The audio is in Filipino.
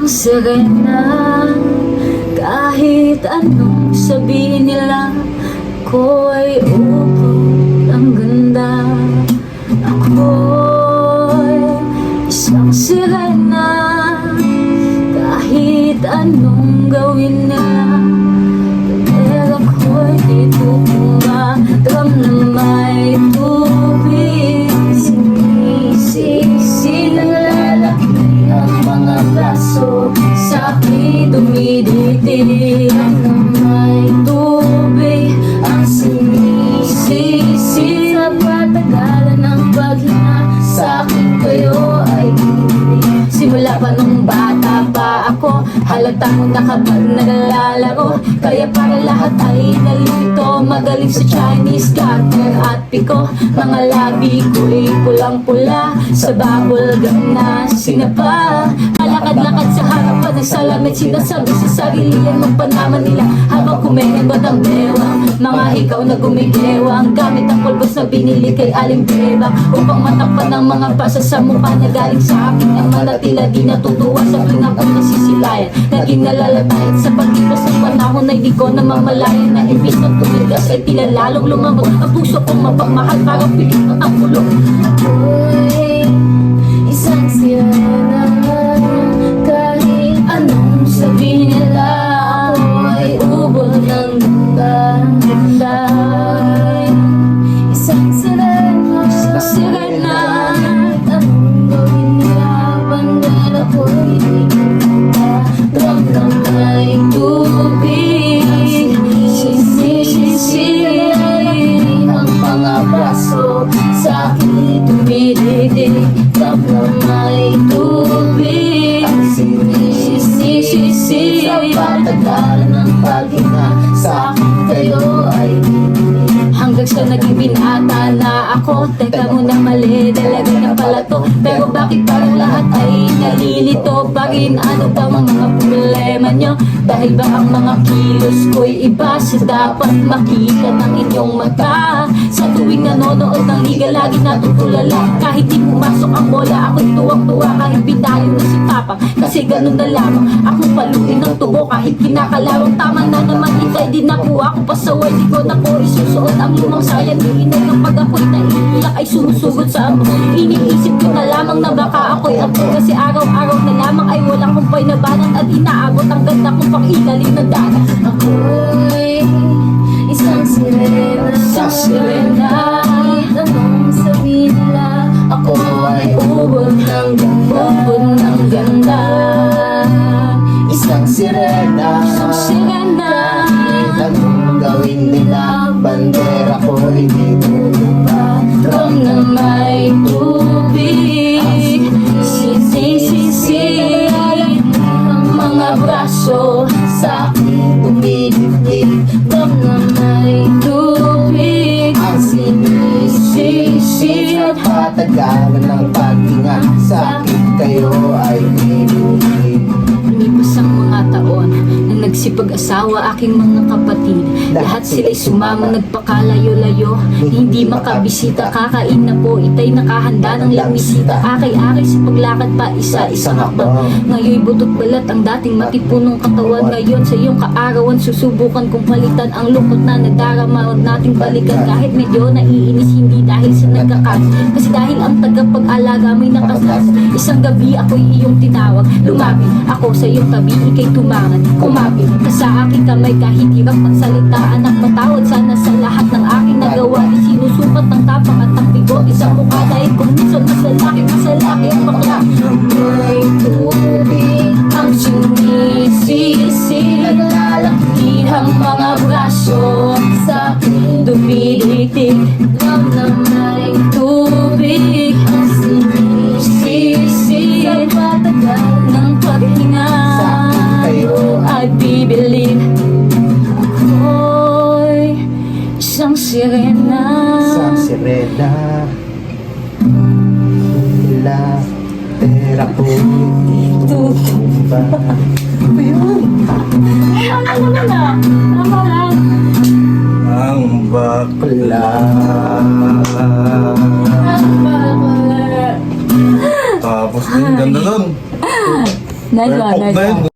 Isang sirena, kahit anong sabihin nila, ako ay upod ang ganda. Ako'y isang sirena, kahit anong gawin nila, pero ako'y di tutumba. Drum na may tubig, sinisisi na lalaki ang mga braso, sa akin dumiditig. Drum na may tubig, ang sinisisi sa patagalan ng paghinga, sa akin kayo ay ibig. Simula pa nung bata pa ako, halata mo na kapag naglalaro, kaya para lahat ay nalito. Magaling sa Chinese garter at piko, mga labi ko'y pulang-pula, sa bubble gum na sinapa. Malakad-lakad sa harapan ng salamin, sinasabi sa sarili ay magpanaman nila, habang kumehengot ang bewang. Mga ikaw na gumigewang, gamit ang pulbos na binili kay Aling Bebang, upang matakpan ng mga pasa sa mukha na galing sa akin. Ang manatila di natutuwa sa tuwing ako'y nasisilayan, naging nalalatayan sa pagkipas ng panahon ay di ko namamalayan, na imbis na tumigas ay tila lalong lumamot ang puso kong mapagmahal, parang pikit at ang pulong. Ako'y isang sirena, kahit anong sabihin nila, ako'y ubod ng ganda. Isang sirena, kahit anong gawin nila, bandera ko'y ikinta. Drum na may tubig, sinisisi ang mga braso, sa akin tumididig. Drum na may tubig, ang sinisisi sa patagalan ng paghinga, sa akin kayo ay ibig. Hanggang sa naging binata na ako, teka muna, mali talaga na pala to, pero bakit parang lahat ay nalilito pa rin? Ano ba mga problema nyo? Dahil ba ang mga kilos ko'y iba sa dapat makita ng inyong mata? Sa tuwing nanonood ng liga, lagi natutulala, kahit di pumasok ang bola, ako'y tuwang-tuwa kahit binayo na si Papa, kasi ganun na lamang akong paluin ng tubo kahit kinakalawang. Tama na naman, itay din ako, ako pasaway, di ko na po isusuot ang lumang sayang. Iinay kapag ako'y naiiyak ay sumusugod sa amo. Iniisip ko na lamang na baka ako'y ako, kasi araw-araw na lamang ay walang kumpay na banat, at inaabot ang ganda kong pangilalim ng dagat. Ako'y isang sirena, kahit anong sabihin nila, ako ay ubod ng ganda. Isang sirena, kahit anong gawin nila, bandera ko'y ditulungan. drum na may tubig, sinisisi ang mga braso, Sa akin tumitigil, drum na may tubig, ang sinisisi sa patagalan ng paghinga, sa akin kayo ay ibig. Lumipas ang mga taon na nagsipag-asawa aking mga kapatid. Lahat sila'y sumama, nagpakalayo-layo, hindi makabisita. Kakain na po, itay nakahanda ng lamisita. Akay-akay sa paglakad pa, isa-isang hakbang. Ngayon'y butot balat ang dating matipunong katawan. Ngayon sa iyong kaarawan, susubukan kong palitan ang lungkot na nadarama. Huwag nating balikan kahit medyo naiinis, hindi dahil sa nagkakas, kasi dahil ang tagapag-alaga may nakasas. Isang gabi ako'y iyong tinawag, lumapit ako sa iyong tabi, ika'y tumangan, kumapit ka sa aking kamay, kahit hirap magsalita, anak matawad sana sa lahat ng aking nagawa. Isinusukat ng tapang at ang bigo, isang mukha dahil kung minsan masalaki ang bakla. May tubig, ang sinisisi, naglalaki ang mga braso, sa akin dumiditig. Drum na may tubig, ang sinisisi sa patagal ng paghinga, Sa akin kayo ay bibilin. Ako'y isang sirena, Isang sirena, nila pera ko'y ditulungan. ano na? Tama lang. Ang bakla, Ang bakla. Tapos din, ganda nun. Nice one, Purpok nice ba one. yun?